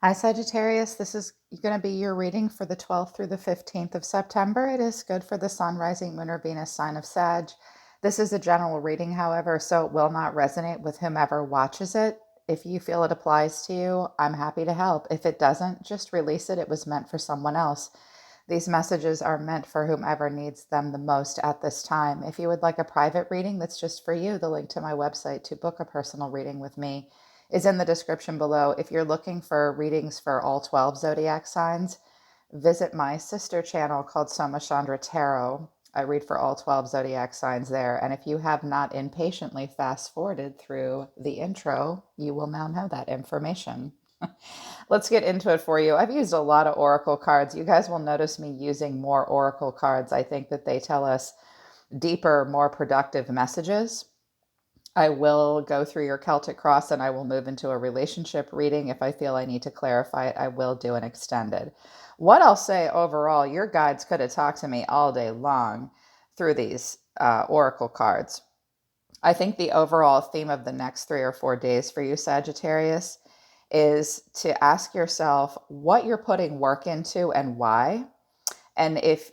Hi, Sagittarius. This is going to be your reading for the 12th through the 15th of September. It is good for the Sun, Rising, Moon, or Venus sign of Sag. This is a general reading, however, so it will not resonate with whomever watches it. If you feel it applies to you, I'm happy to help. If it doesn't, just release it. It was meant for someone else. These messages are meant for whomever needs them the most at this time. If you would like a private reading that's just for you, the link to my website to book a personal reading with me is in the description below. If you're looking for readings for all 12 zodiac signs, visit my sister channel called Soma Chandra Tarot. I read for all 12 zodiac signs there. And if you have not impatiently fast forwarded through the intro, you will now know that information. Let's get into it for you. I've used a lot of oracle cards. You guys will notice me using more oracle cards. I think that they tell us deeper, more productive messages. I will go through your Celtic cross and I will move into a relationship reading. If I feel I need to clarify it, I will do an extended. What I'll say overall, your guides could have talked to me all day long through these oracle cards. I think the overall theme of the next 3 or 4 days for you, Sagittarius, is to ask yourself what you're putting work into and why. And if,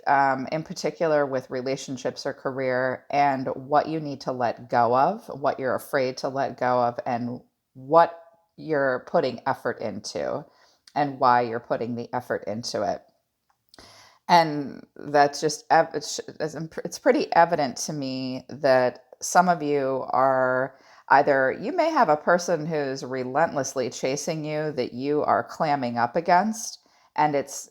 in particular, with relationships or career, and what you need to let go of, what you're afraid to let go of, and what you're putting effort into, and why you're putting the effort into it. And that's just, it's pretty evident to me that some of you are either, you may have a person who's relentlessly chasing you that you are clamming up against, and it's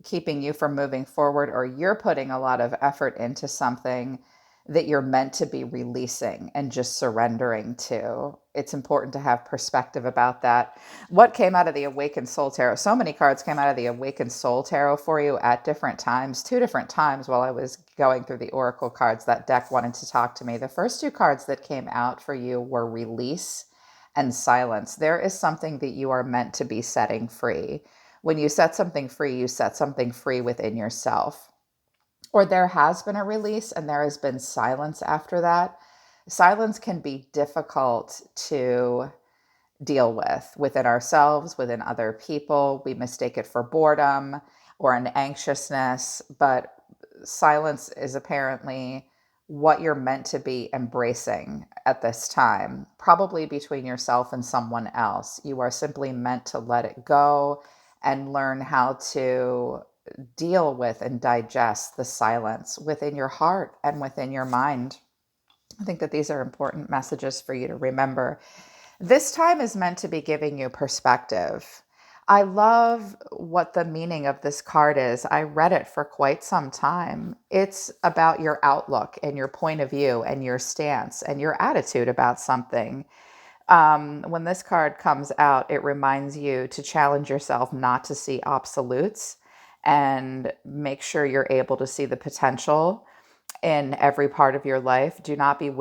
keeping you from moving forward, or you're putting a lot of effort into something that you're meant to be releasing and just surrendering to. It's important to have perspective about that. What came out of the Awakened Soul Tarot? So many cards came out of the Awakened Soul Tarot for you at different times, 2 different times while I was going through the Oracle cards. That deck wanted to talk to me. The first 2 cards that came out for you were Release and Silence. There is something that you are meant to be setting free. When you set something free, you set something free within yourself. Or there has been a release and there has been silence after that. Silence can be difficult to deal with within ourselves, within other people. We mistake it for boredom or an anxiousness, but silence is apparently what you're meant to be embracing at this time, probably between yourself and someone else. You are simply meant to let it go and learn how to deal with and digest the silence within your heart and within your mind. I think that these are important messages for you to remember. This time is meant to be giving you perspective. I love what the meaning of this card is. I read it for quite some time. It's about your outlook and your point of view and your stance and your attitude about something. When this card comes out, it reminds you to challenge yourself not to see absolutes and make sure you're able to see the potential in every part of your life. Do not be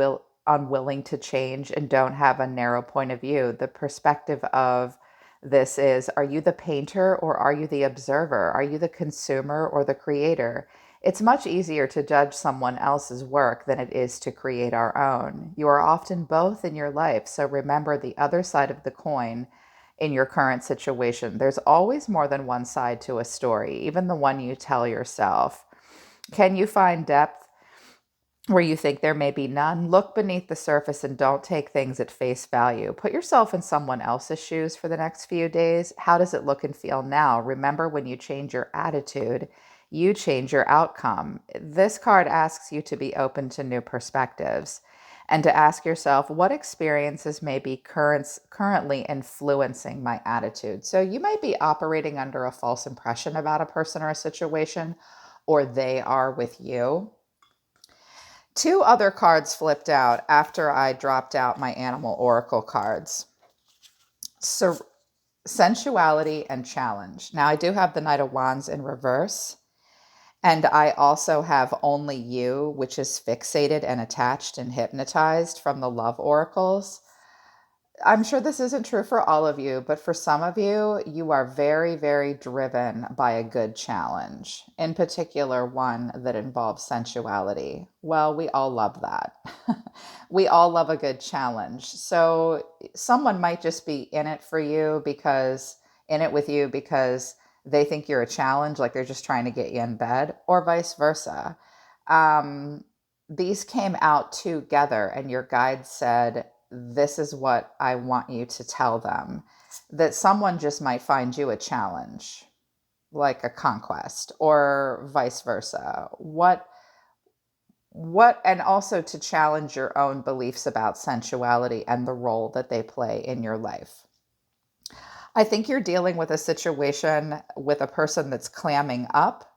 unwilling to change and don't have a narrow point of view. The perspective of this is, are you the painter or are you the observer? Are you the consumer or the creator? It's much easier to judge someone else's work than it is to create our own. You are often both in your life, so remember the other side of the coin in your current situation. There's always more than one side to a story, even the one you tell yourself. Can you find depth where you think there may be none? Look beneath the surface and don't take things at face value. Put yourself in someone else's shoes for the next few days. How does it look and feel now? Remember, when you change your attitude, you change your outcome. This card asks you to be open to new perspectives and to ask yourself, what experiences may be currently influencing my attitude? So you might be operating under a false impression about a person or a situation, or they are with you. 2 other cards flipped out after I dropped out my animal oracle cards. So, sensuality and challenge. Now, I do have the Knight of Wands in reverse, and I also have only you, which is fixated and attached and hypnotized from the love oracles. I'm sure this isn't true for all of you, but for some of you, you are very, very driven by a good challenge, in particular, one that involves sensuality. Well, we all love that. We all love a good challenge. So someone might just be in it for you because in it with you because they think you're a challenge, like they're just trying to get you in bed, or vice versa. Um, these came out together, and your guide said, this is what I want you to tell them, that someone just might find you a challenge, like a conquest, or vice versa. And also to challenge your own beliefs about sensuality and the role that they play in your life. I think you're dealing with a situation with a person that's clamming up,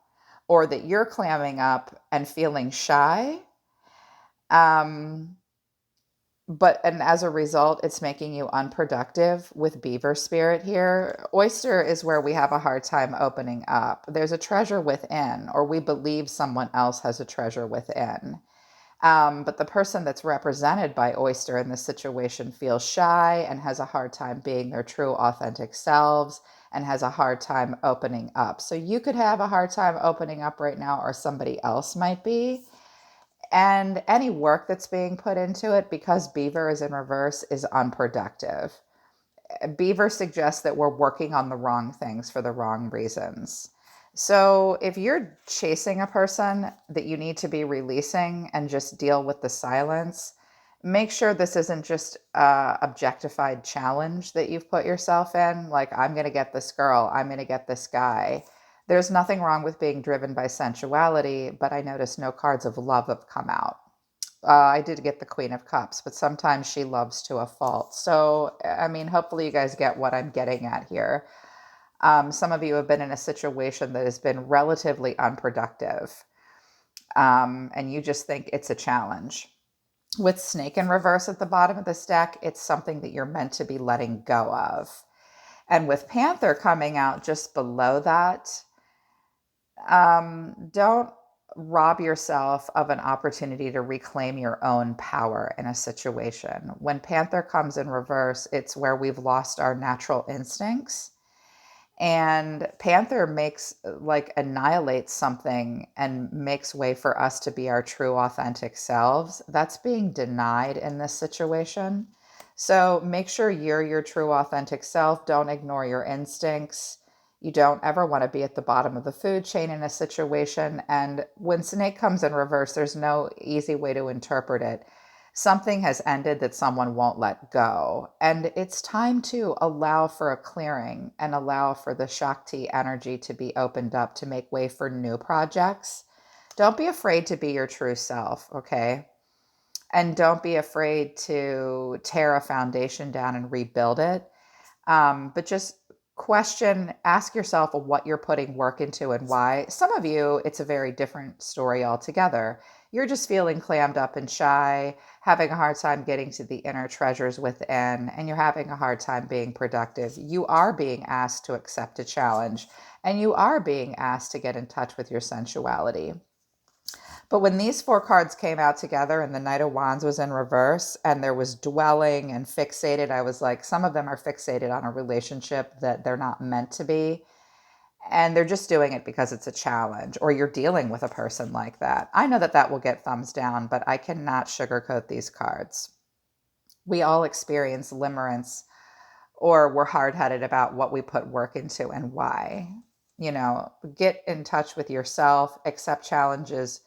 or that you're clamming up and feeling shy. Um, and as a result, it's making you unproductive with beaver spirit here. Oyster is where we have a hard time opening up. There's a treasure within, or we believe someone else has a treasure within. But the person that's represented by oyster in this situation feels shy and has a hard time being their true, authentic selves, and has a hard time opening up. So you could have a hard time opening up right now, or somebody else might be. And any work that's being put into it, because beaver is in reverse, is unproductive. Beaver suggests that we're working on the wrong things for the wrong reasons. So if you're chasing a person that you need to be releasing and just deal with the silence, make sure this isn't just a objectified challenge that you've put yourself in. Like, I'm going to get this girl, I'm going to get this guy. There's nothing wrong with being driven by sensuality, but I noticed no cards of love have come out. I did get the Queen of Cups, but sometimes she loves to a fault. So, I mean, hopefully you guys get what I'm getting at here. Some of you have been in a situation that has been relatively unproductive, and you just think it's a challenge. With Snake in reverse at the bottom of this deck, it's something that you're meant to be letting go of. And with Panther coming out just below that, don't rob yourself of an opportunity to reclaim your own power in a situation. When Panther comes in reverse, it's where we've lost our natural instincts. And Panther annihilates something and makes way for us to be our true, authentic selves. That's being denied in this situation. So make sure you're your true, authentic self. Don't ignore your instincts. You don't ever want to be at the bottom of the food chain in a situation. And when Snake comes in reverse, there's no easy way to interpret it. Something has ended that someone won't let go. And it's time to allow for a clearing and allow for the Shakti energy to be opened up to make way for new projects. Don't be afraid to be your true self, okay? And don't be afraid to tear a foundation down and rebuild it. But just ask yourself what you're putting work into and why. Some of you, it's a very different story altogether. You're just feeling clammed up and shy, having a hard time getting to the inner treasures within, and you're having a hard time being productive. You are being asked to accept a challenge, and you are being asked to get in touch with your sensuality. But when these four cards came out together and the Knight of Wands was in reverse and there was dwelling and fixated, I was like, some of them are fixated on a relationship that they're not meant to be. And they're just doing it because it's a challenge, or you're dealing with a person like that. I know that that will get thumbs down, but I cannot sugarcoat these cards. We all experience limerence, or we're hard-headed about what we put work into and why. Get in touch with yourself, accept challenges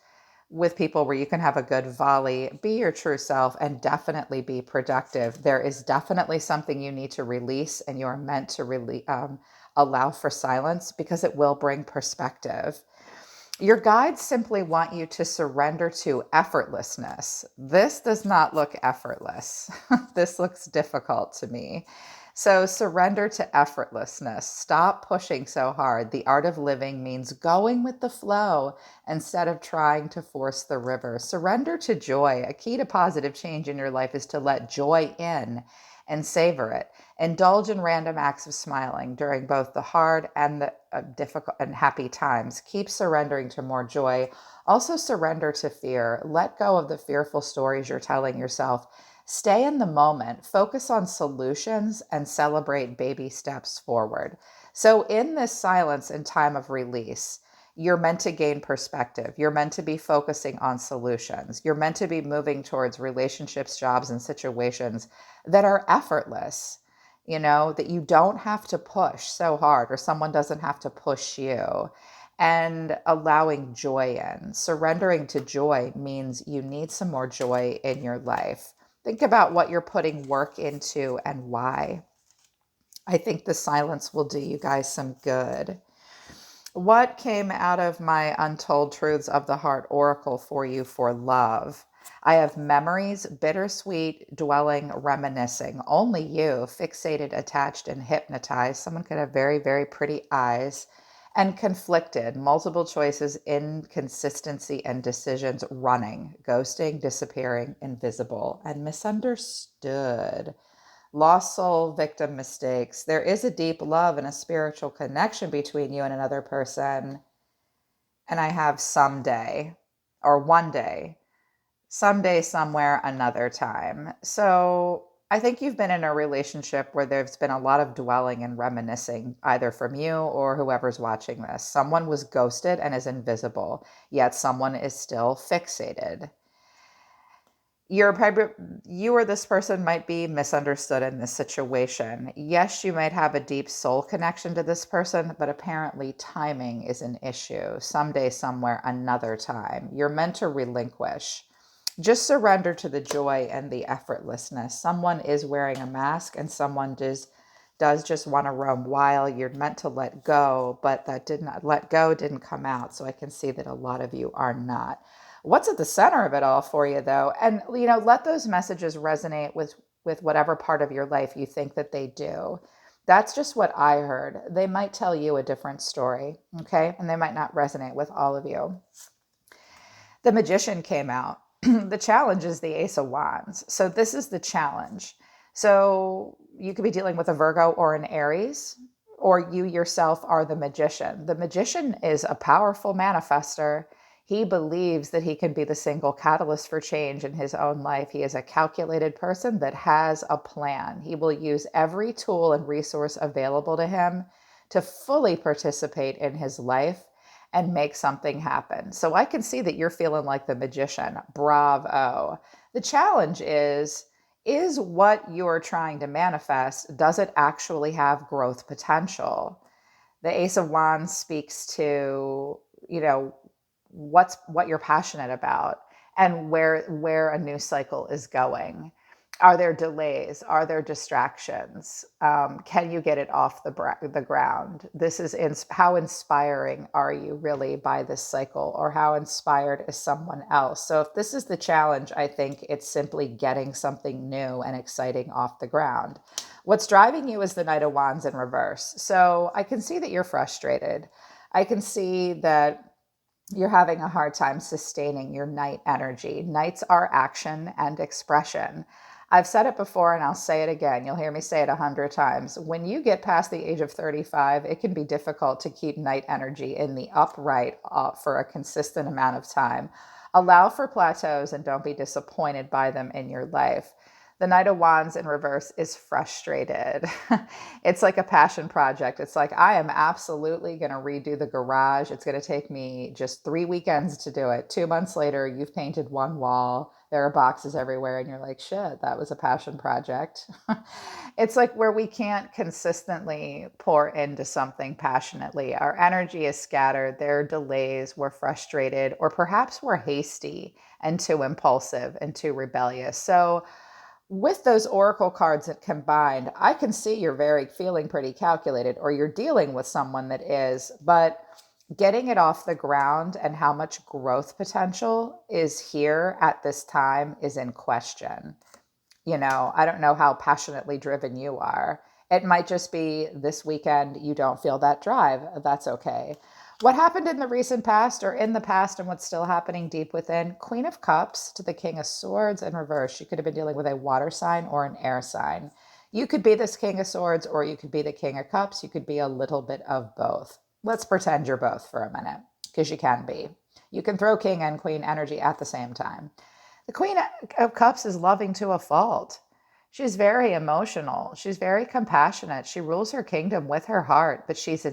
with people where you can have a good volley, be your true self, and definitely be productive. There is definitely something you need to release, and you are meant to allow for silence, because it will bring perspective. Your guides simply want you to surrender to effortlessness. This does not look effortless. This looks difficult to me. So surrender to effortlessness. Stop pushing so hard. The art of living means going with the flow instead of trying to force the river. Surrender to joy. A key to positive change in your life is to let joy in and savor it. Indulge in random acts of smiling during both the hard and the difficult and happy times. Keep surrendering to more joy. Also surrender to fear. Let go of the fearful stories you're telling yourself. Stay in the moment, focus on solutions, and celebrate baby steps forward. So in this silence and time of release, you're meant to gain perspective. You're meant to be focusing on solutions. You're meant to be moving towards relationships, jobs, and situations that are effortless. that you don't have to push so hard, or someone doesn't have to push you. And allowing joy in. Surrendering to joy means you need some more joy in your life. Think about what you're putting work into and why. I think the silence will do you guys some good. What came out of my Untold Truths of the Heart Oracle for you for love? I have memories, bittersweet, dwelling, reminiscing. Only you, fixated, attached, and hypnotized. Someone could have very, very pretty eyes. And conflicted, multiple choices, inconsistency, and decisions, running, ghosting, disappearing, invisible, and misunderstood. Lost soul, victim, mistakes. There is a deep love and a spiritual connection between you and another person. And I have someday, or one day, someday, somewhere, another time. So I think you've been in a relationship where there's been a lot of dwelling and reminiscing, either from you or whoever's watching this. Someone was ghosted and is invisible, yet someone is still fixated. You or this person might be misunderstood in this situation. Yes, you might have a deep soul connection to this person, but apparently timing is an issue. Someday, somewhere, another time. You're meant to relinquish. Just surrender to the joy and the effortlessness. Someone is wearing a mask and someone does just want to roam wild. You're meant to let go, but that did not let go didn't come out. So I can see that a lot of you are not. What's at the center of it all for you, though? And, let those messages resonate with whatever part of your life you think that they do. That's just what I heard. They might tell you a different story, okay? And they might not resonate with all of you. The Magician came out. The challenge is the Ace of Wands. So this is the challenge. So you could be dealing with a Virgo or an Aries, or you yourself are the Magician. The Magician is a powerful manifester. He believes that he can be the single catalyst for change in his own life. He is a calculated person that has a plan. He will use every tool and resource available to him to fully participate in his life and make something happen. So I can see that you're feeling like the Magician. Bravo. The challenge is what you're trying to manifest, does it actually have growth potential? The Ace of Wands speaks to, what you're passionate about and where a new cycle is going. Are there delays? Are there distractions? Can you get it off the ground? This is how inspiring are you really by this cycle, or how inspired is someone else? So if this is the challenge, I think it's simply getting something new and exciting off the ground. What's driving you is the Knight of Wands in reverse. So I can see that you're frustrated. I can see that you're having a hard time sustaining your night energy. Nights are action and expression. I've said it before and I'll say it again. You'll hear me say it 100 times. When you get past the age of 35, it can be difficult to keep night energy in the upright for a consistent amount of time. Allow for plateaus and don't be disappointed by them in your life. The Knight of Wands in reverse is frustrated. It's like a passion project. It's like, I am absolutely going to redo the garage. It's going to take me just 3 weekends to do it. 2 months later, you've painted one wall. There are boxes everywhere. And you're like, shit, that was a passion project. It's like where we can't consistently pour into something passionately. Our energy is scattered. There are delays. We're frustrated, or perhaps we're hasty and too impulsive and too rebellious. So with those oracle cards that combined, I can see you're feeling pretty calculated, or you're dealing with someone that is, but getting it off the ground and how much growth potential is here at this time is in question. I don't know how passionately driven you are. It might just be this weekend you don't feel that drive. That's okay. What happened in the recent past, or in the past, and what's still happening deep within? Queen of Cups to the King of Swords in reverse. You could have been dealing with a water sign or an air sign. You could be this King of Swords, or you could be the King of Cups. You could be a little bit of both. Let's pretend you're both for a minute, because you can be. You can throw King and Queen energy at the same time. The Queen of Cups is loving to a fault. She's very emotional. She's very compassionate. She rules her kingdom with her heart, but she's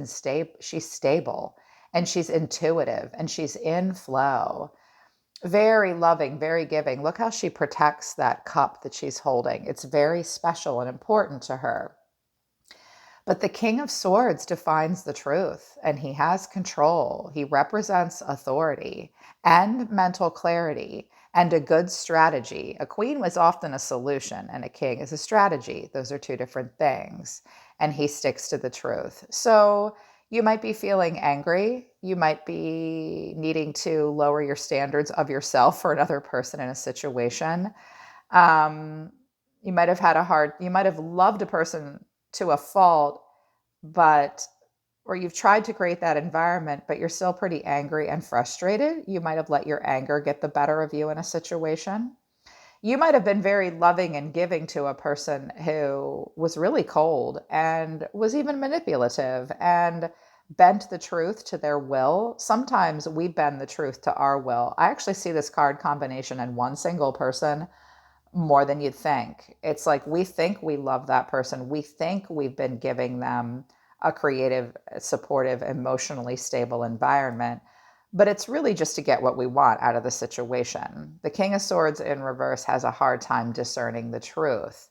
stable, and she's intuitive, and she's in flow. Very loving, very giving. Look how she protects that cup that she's holding. It's very special and important to her. But the King of Swords defines the truth and he has control. He represents authority and mental clarity and a good strategy. A queen was often a solution and a king is a strategy. Those are two different things. And he sticks to the truth. So you might be feeling angry. You might be needing to lower your standards of yourself for another person in a situation. Um, you might have you might have loved a person to a fault, but or you've tried to create that environment, but you're still pretty angry and frustrated. You might have let your anger get the better of you in a situation. You might have been very loving and giving to a person who was really cold and was even manipulative and bent the truth to their will. Sometimes we bend the truth to our will. I actually see this card combination in one single person more than you'd think. It's like we think we love that person. We think we've been giving them a creative, supportive, emotionally stable environment, but it's really just to get what we want out of the situation. The King of Swords in reverse has a hard time discerning the truth.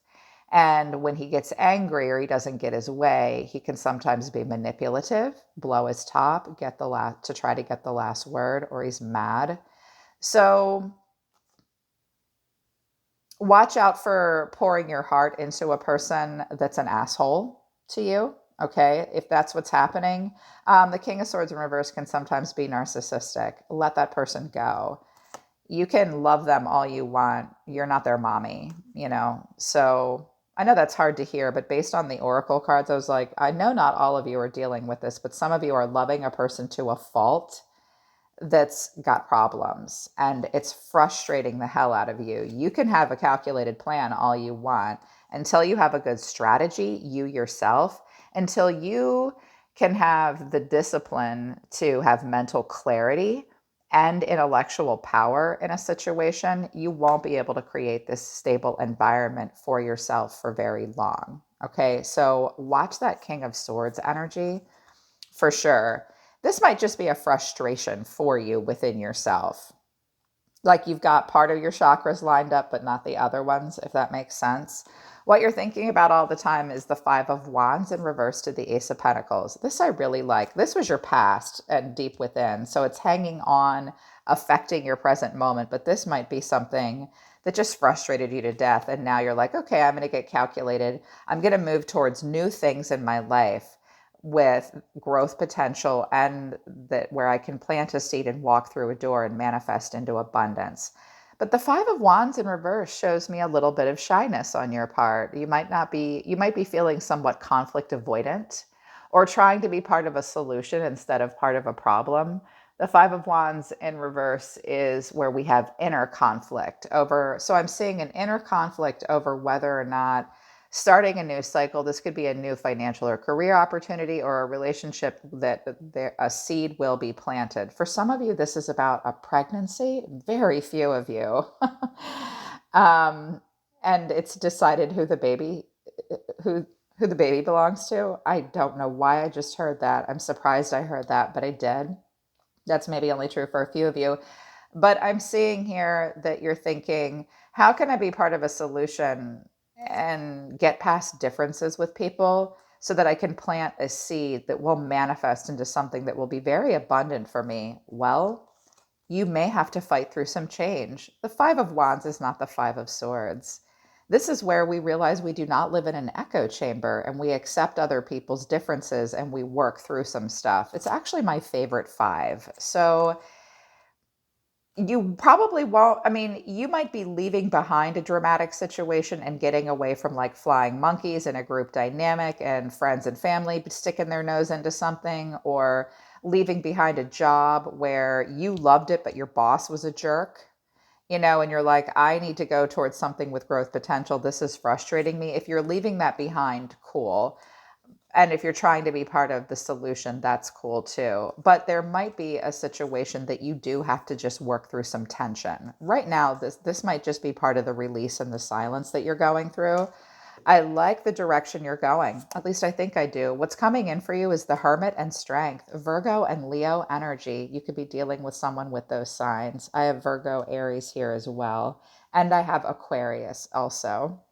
And when he gets angry or he doesn't get his way, he can sometimes be manipulative, blow his top, get the last to try to get the last word, or he's mad. So watch out for pouring your heart into a person that's an asshole to you. Okay, if that's what's happening, the King of Swords in reverse can sometimes be narcissistic. Let that person go. You can love them all you want. You're not their mommy, you know? So I know that's hard to hear, but based on the Oracle cards, I was like, I know not all of you are dealing with this, but some of you are loving a person to a fault that's got problems and it's frustrating the hell out of you. You can have a calculated plan all you want until you have a good strategy, you yourself, until you can have the discipline to have mental clarity and intellectual power in a situation, you won't be able to create this stable environment for yourself for very long. Okay, so watch that King of Swords energy for sure. This might just be a frustration for you within yourself. Like you've got part of your chakras lined up, but not the other ones, if that makes sense. What you're thinking about all the time is the Five of Wands in reverse to the Ace of Pentacles. This I really like. This was your past and deep within. So it's hanging on, affecting your present moment. But this might be something that just frustrated you to death. And now you're like, okay, I'm going to get calculated. I'm going to move towards new things in my life with growth potential and that where I can plant a seed and walk through a door and manifest into abundance. But the Five of Wands in reverse shows me a little bit of shyness on your part. You might be feeling somewhat conflict avoidant or trying to be part of a solution instead of part of a problem. The Five of Wands in reverse is where we have inner conflict over. So I'm seeing an inner conflict over whether or not starting a new cycle. This could be a new financial or career opportunity or a relationship that a seed will be planted. For some of you, this is about a pregnancy. Very few of you. And it's decided who who the baby belongs to. I don't know why I just heard that. I'm surprised I heard that, but I did. That's maybe only true for a few of you. But I'm seeing here that you're thinking, how can I be part of a solution and get past differences with people so that I can plant a seed that will manifest into something that will be very abundant for me? Well, you may have to fight through some change. The Five of Wands is not the Five of Swords. This is where we realize we do not live in an echo chamber and we accept other people's differences and we work through some stuff. It's actually my favorite five. So you probably won't. I mean, you might be leaving behind a dramatic situation and getting away from like flying monkeys in a group dynamic and friends and family sticking their nose into something, or leaving behind a job where you loved it, but your boss was a jerk, you know, and you're like, I need to go towards something with growth potential. This is frustrating me. If you're leaving that behind, cool. And if you're trying to be part of the solution, that's cool too. But there might be a situation that you do have to just work through some tension. Right now, this might just be part of the release and the silence that you're going through. I like the direction you're going. At least I think I do. What's coming in for you is the Hermit and Strength, Virgo and Leo energy. You could be dealing with someone with those signs. I have Virgo, Aries here as well. And I have Aquarius also.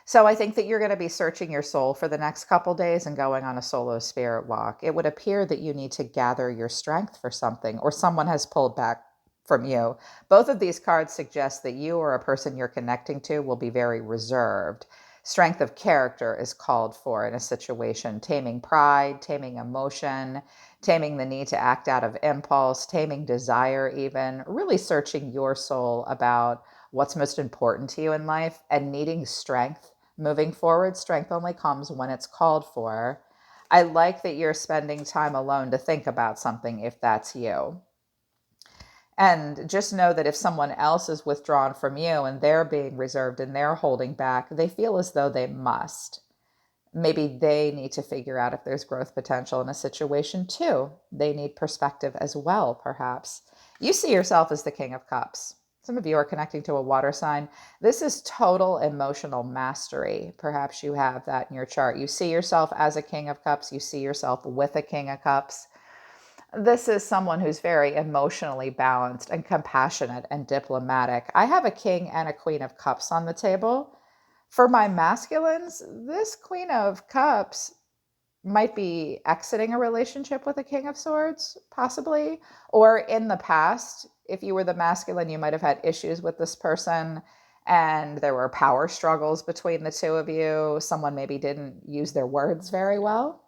So I think that you're going to be searching your soul for the next couple days and going on a solo spirit walk. It would appear that you need to gather your strength for something, or someone has pulled back from you. Both of these cards suggest that you or a person you're connecting to will be very reserved. Strength of character is called for in a situation, taming pride, taming emotion, taming the need to act out of impulse, taming desire, even really searching your soul about what's most important to you in life and needing strength. Moving forward, strength only comes when it's called for. I like that you're spending time alone to think about something if that's you. And just know that if someone else is withdrawn from you and they're being reserved and they're holding back, they feel as though they must. Maybe they need to figure out if there's growth potential in a situation too. They need perspective as well, perhaps. You see yourself as the King of Cups. Some of you are connecting to a water sign. This is total emotional mastery. Perhaps you have that in your chart. You see yourself as a King of Cups. You see yourself with a King of Cups. This is someone who's very emotionally balanced and compassionate and diplomatic. I have a King and a Queen of Cups on the table. For my masculines, this Queen of Cups might be exiting a relationship with a King of Swords, possibly. Or in the past, if you were the masculine, you might have had issues with this person and there were power struggles between the two of you. Someone maybe didn't use their words very well.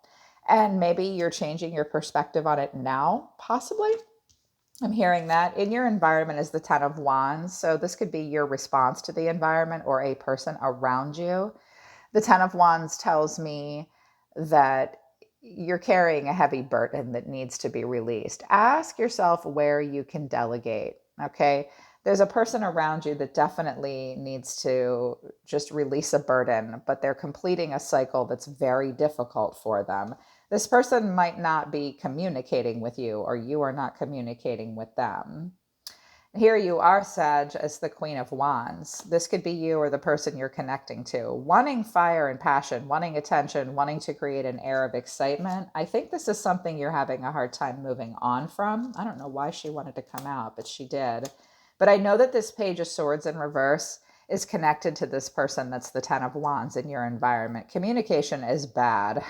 And maybe you're changing your perspective on it now, possibly. I'm hearing that. In your environment is the Ten of Wands. So this could be your response to the environment or a person around you. The Ten of Wands tells me that you're carrying a heavy burden that needs to be released. Ask yourself where you can delegate, okay? There's a person around you that definitely needs to just release a burden, but they're completing a cycle that's very difficult for them. This person might not be communicating with you, or you are not communicating with them. Here you are, Sag, as the Queen of Wands. This could be you or the person you're connecting to, wanting fire and passion, wanting attention, wanting to create an air of excitement. I think this is something you're having a hard time moving on from. I don't know why she wanted to come out, but she did. But I know that this Page of Swords in reverse is connected to this person that's the Ten of Wands in your environment. Communication is bad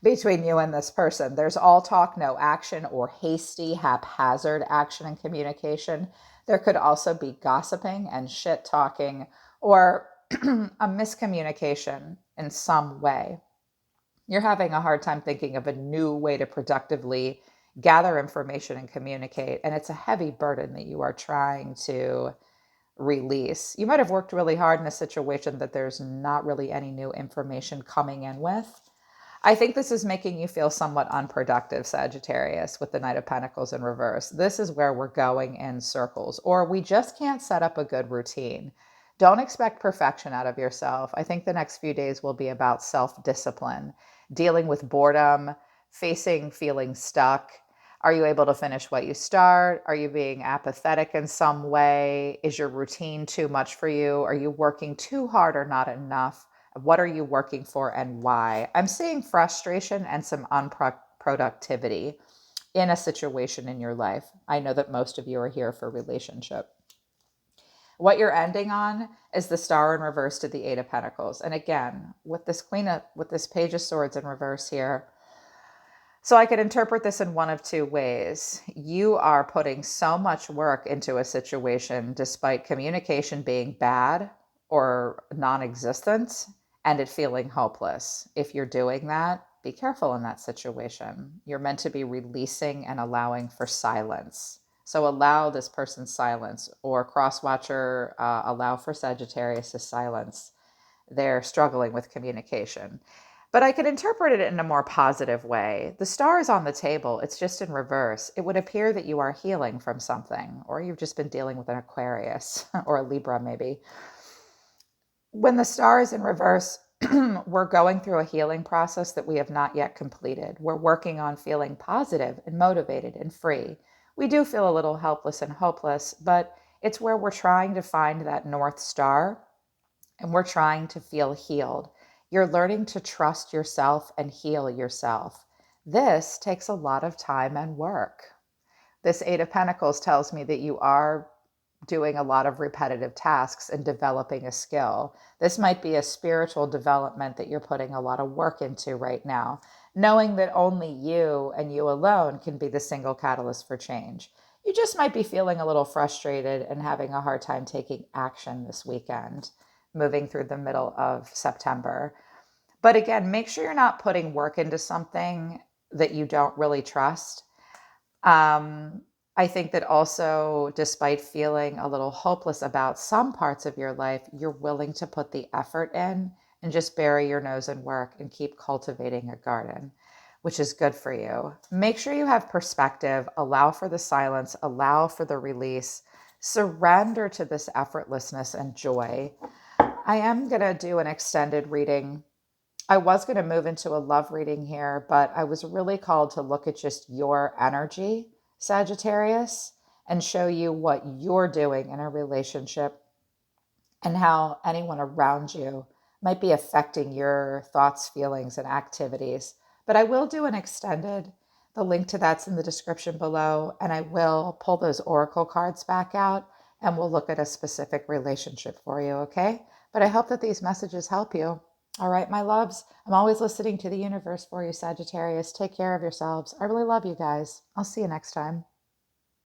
between you and this person. There's all talk, no action, or hasty, haphazard action and communication. There could also be gossiping and shit talking, or a miscommunication in some way. You're having a hard time thinking of a new way to productively gather information and communicate. And it's a heavy burden that you are trying to release. You might have worked really hard in a situation that there's not really any new information coming in with. I think this is making you feel somewhat unproductive, Sagittarius, with the Knight of Pentacles in reverse. This is where we're going in circles, or we just can't set up a good routine. Don't expect perfection out of yourself. I think the next few days will be about self-discipline, dealing with boredom, facing feeling stuck. Are you able to finish what you start? Are you being apathetic in some way? Is your routine too much for you? Are you working too hard or not enough? What are you working for and why? I'm seeing frustration and some unproductivity in a situation in your life. I know that most of you are here for relationship. What you're ending on is the Star in reverse to the Eight of Pentacles. And again, with this Page of Swords in reverse here, so I could interpret this in one of two ways. You are putting so much work into a situation despite communication being bad or non-existent and it feeling hopeless. If you're doing that, be careful in that situation. You're meant to be releasing and allowing for silence. So allow this person's silence, or cross-watcher, allow for Sagittarius' silence. They're struggling with communication. But I could interpret it in a more positive way. The Star is on the table. It's just in reverse. It would appear that you are healing from something, or you've just been dealing with an Aquarius or a Libra maybe. When the Star is in reverse, we're going through a healing process that we have not yet completed. We're working on feeling positive and motivated and free. We do feel a little helpless and hopeless, but it's where we're trying to find that North Star and we're trying to feel healed. You're learning to trust yourself and heal yourself. This takes a lot of time and work. This Eight of Pentacles tells me that you are doing a lot of repetitive tasks and developing a skill. This might be a spiritual development that you're putting a lot of work into right now, knowing that only you and you alone can be the single catalyst for change. You just might be feeling a little frustrated and having a hard time taking action this weekend, moving through the middle of September. But again, make sure you're not putting work into something that you don't really trust. Um, I think that also, despite feeling a little hopeless about some parts of your life, you're willing to put the effort in and just bury your nose in work and keep cultivating a garden, which is good for you. Make sure you have perspective, allow for the silence, allow for the release, surrender to this effortlessness and joy. I am going to do an extended reading. I was going to move into a love reading here, but I was really called to look at just your energy, Sagittarius, and show you what you're doing in a relationship and how anyone around you might be affecting your thoughts, feelings, and activities. But I will do an extended. The link to that's in the description below, and I will pull those oracle cards back out and we'll look at a specific relationship for you, okay? But I hope that these messages help you. All right, my loves, I'm always listening to the universe for you, Sagittarius. Take care of yourselves. I really love you guys. I'll see you next time.